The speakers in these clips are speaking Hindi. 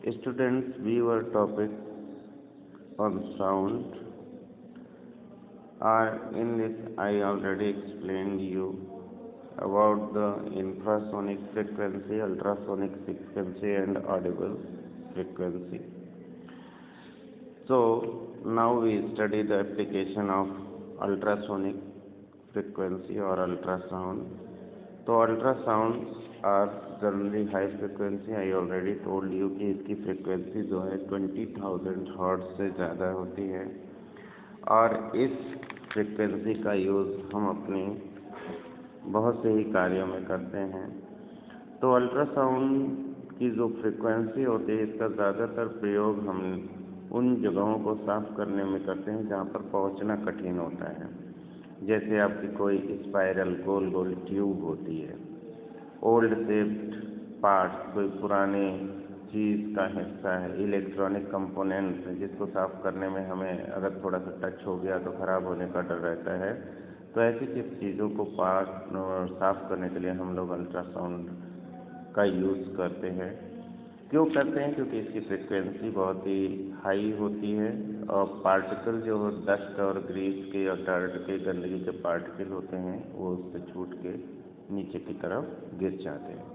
Students, viewer topic on sound. In this, I already explained you about the infrasonic frequency, ultrasonic frequency, and audible frequency. So now we study the application of ultrasonic frequency or ultrasound. तो ultrasound are generally high frequency. I already told you कि इसकी फ्रिक्वेंसी जो है 20,000 हर्ट्ज से ज़्यादा होती है और इस फ्रिक्वेंसी का यूज़ हम अपने बहुत से ही कार्यों में करते हैं. तो अल्ट्रासाउंड की जो फ्रिक्वेंसी होती है इसका ज़्यादातर प्रयोग हम उन जगहों को साफ करने में करते हैं जहाँ पर पहुँचना कठिन होता है. जैसे आपकी कोई स्पाइरल गोल गोल ट्यूब होती है, ओल्ड शेप्ड पार्ट्स, कोई पुराने चीज़ का हिस्सा है, इलेक्ट्रॉनिक कंपोनेंट्स है जिसको साफ़ करने में हमें अगर थोड़ा सा टच हो गया तो ख़राब होने का डर रहता है. तो ऐसी चीज़ों को साफ़ करने के लिए हम लोग अल्ट्रासाउंड का यूज़ करते हैं. क्यों करते हैं? क्योंकि इसकी फ्रिक्वेंसी बहुत ही हाई होती है और पार्टिकल जो डस्ट और ग्रीस के और डर्ट के, गंदगी के पार्टिकल होते हैं वो उससे छूट के नीचे की तरफ गिर जाते हैं.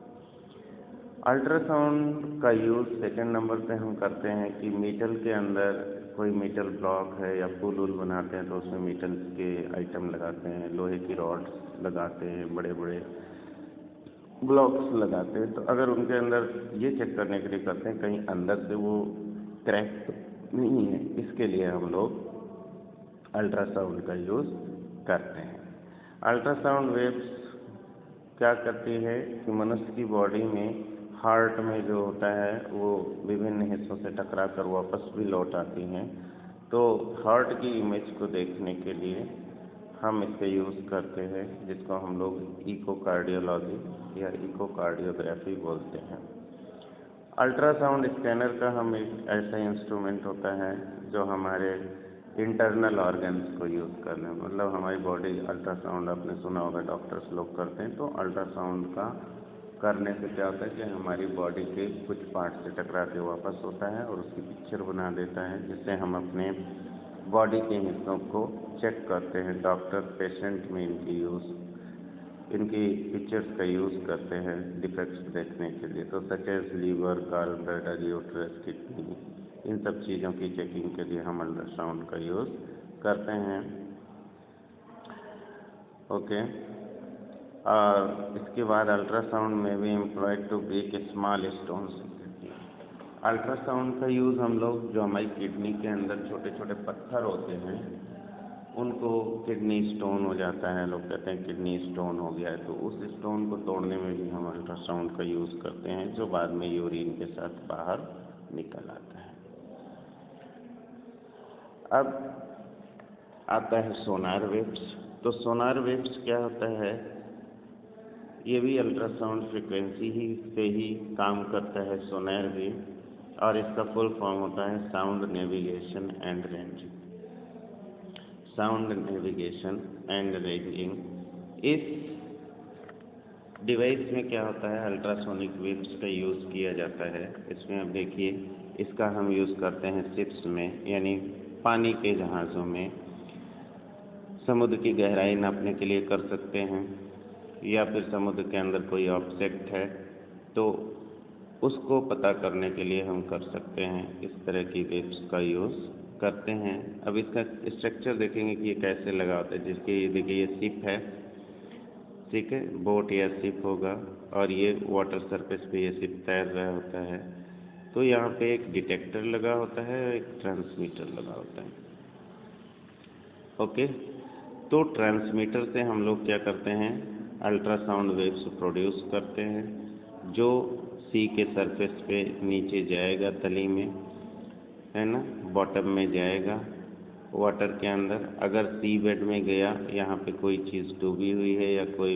अल्ट्रासाउंड का यूज़ सेकंड नंबर पे हम करते हैं कि मीटल के अंदर कोई मीटल ब्लॉक है या पुल उल बनाते हैं तो उसमें मीटल के आइटम लगाते हैं, लोहे की रॉड्स लगाते हैं, बड़े बड़े ब्लॉक्स लगाते हैं. तो अगर उनके अंदर ये चेक करने के लिए करते हैं कहीं अंदर से वो क्रैक नहीं है, इसके लिए हम लोग अल्ट्रासाउंड का यूज़ करते हैं. अल्ट्रासाउंड वेव्स क्या करती है कि मनुष्य की बॉडी में हार्ट में जो होता है वो विभिन्न हिस्सों से टकरा कर वापस भी लौट आती हैं. तो हार्ट की इमेज को देखने के लिए हम इसका यूज़ करते हैं जिसको हम लोग इकोकार्डियोलॉजी या इकोकार्डियोग्राफी बोलते हैं. अल्ट्रासाउंड स्कैनर का हम एक ऐसा इंस्ट्रूमेंट होता है जो हमारे इंटरनल ऑर्गन्स को यूज़ करने, मतलब हमारी बॉडी अल्ट्रासाउंड आपने सुना होगा डॉक्टर्स लोग करते हैं. तो अल्ट्रासाउंड का करने से क्या होता है कि हमारी बॉडी के कुछ पार्ट से टकरा के वापस होता है और उसकी पिक्चर बना देता है जिससे हम अपने बॉडी के हिस्सों को चेक करते हैं. डॉक्टर पेशेंट में इनकी पिक्चर्स का यूज़ करते हैं डिफेक्ट्स देखने के लिए. तो such as liver, gall bladder, uterus, kidney, इन सब चीज़ों की चेकिंग के लिए हम अल्ट्रासाउंड का यूज़ करते हैं. ओके. और इसके बाद अल्ट्रासाउंड में भी employed to break small stones. Ultrasound का यूज़ हम लोग जो हमारी किडनी के अंदर छोटे छोटे पत्थर होते हैं उनको, किडनी स्टोन हो जाता है, लोग कहते हैं किडनी स्टोन हो गया है, तो उस स्टोन को तोड़ने में भी हम अल्ट्रासाउंड का यूज़ करते हैं जो बाद में यूरिन के साथ बाहर निकल आता है. अब आता है सोनार वेव्स. तो सोनार वेव्स क्या होता है? ये भी अल्ट्रासाउंड फ्रिक्वेंसी से ही काम करता है, सोनार वेव, और इसका फुल फॉर्म होता है sound navigation and ranging. Sound navigation and ranging. इस डिवाइस में क्या होता है? अल्ट्रासोनिक वेव्स का यूज़ किया जाता है. इसमें अब देखिए, इसका हम यूज़ करते हैं शिप्स में, यानी पानी के जहाज़ों में. समुद्र की गहराई नापने के लिए कर सकते हैं, या फिर समुद्र के अंदर कोई ऑब्जेक्ट है तो उसको पता करने के लिए हम कर सकते हैं. इस तरह की वेव्स का यूज़ करते हैं. अब इसका स्ट्रक्चर देखेंगे कि ये कैसे लगा होता है. जिसके देखिए ये शिप है, ठीक है, बोट या शिप होगा, और ये वाटर सरफेस पे ये शिप तैर रहा होता है. तो यहाँ पे एक डिटेक्टर लगा होता है और एक ट्रांसमीटर लगा होता है. ओके. तो ट्रांसमीटर से हम लोग क्या करते हैं? अल्ट्रासाउंड वेव्स प्रोड्यूस करते हैं जो सी के सरफेस पे नीचे जाएगा, तली में, है ना, बॉटम में जाएगा वाटर के अंदर. अगर सी बेड में गया, यहाँ पे कोई चीज़ डूबी हुई है या कोई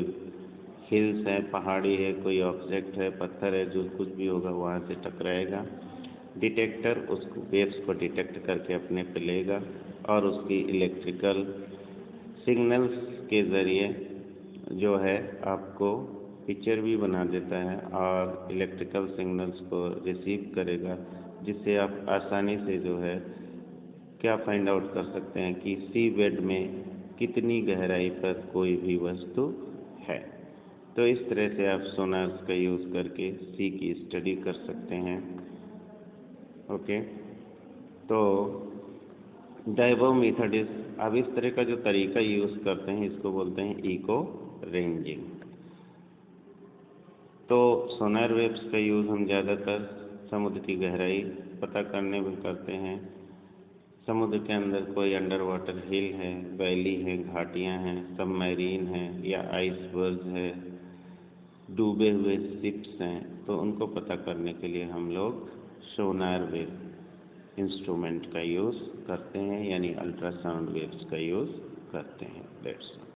हिल्स है, पहाड़ी है, कोई ऑब्जेक्ट है, पत्थर है, जो कुछ भी होगा वहाँ से टकराएगा. डिटेक्टर उसको वेव्स को डिटेक्ट करके अपने पे लेगा और उसकी इलेक्ट्रिकल सिग्नल्स के ज़रिए जो है आपको पिक्चर भी बना देता है और इलेक्ट्रिकल सिग्नल्स को रिसीव करेगा, जिससे आप आसानी से जो है क्या फाइंड आउट कर सकते हैं कि सी बेड में कितनी गहराई पर कोई भी वस्तु है। तो इस तरह से आप सोनार्स का यूज़ करके सी की स्टडी कर सकते हैं। ओके, तो डाइवो मेथड इस अब इस तरह का जो तरीका यूज़ करते हैं इसको बोलते हैं इको रेंजिंग। तो सोनार वेव्स का यूज़ हम ज़्यादातर समुद्र की गहराई पता करने में करते हैं। समुद्र के अंदर कोई अंडर वाटर हिल है, वैली है, घाटियाँ हैं, सबमरीन हैं या आइसबर्ग है, डूबे हुए शिप्स हैं, तो उनको पता करने के लिए हम लोग सोनार वेव इंस्ट्रूमेंट का यूज़ करते हैं, यानी अल्ट्रासाउंड वेव्स का यूज़ करते हैं। That's all.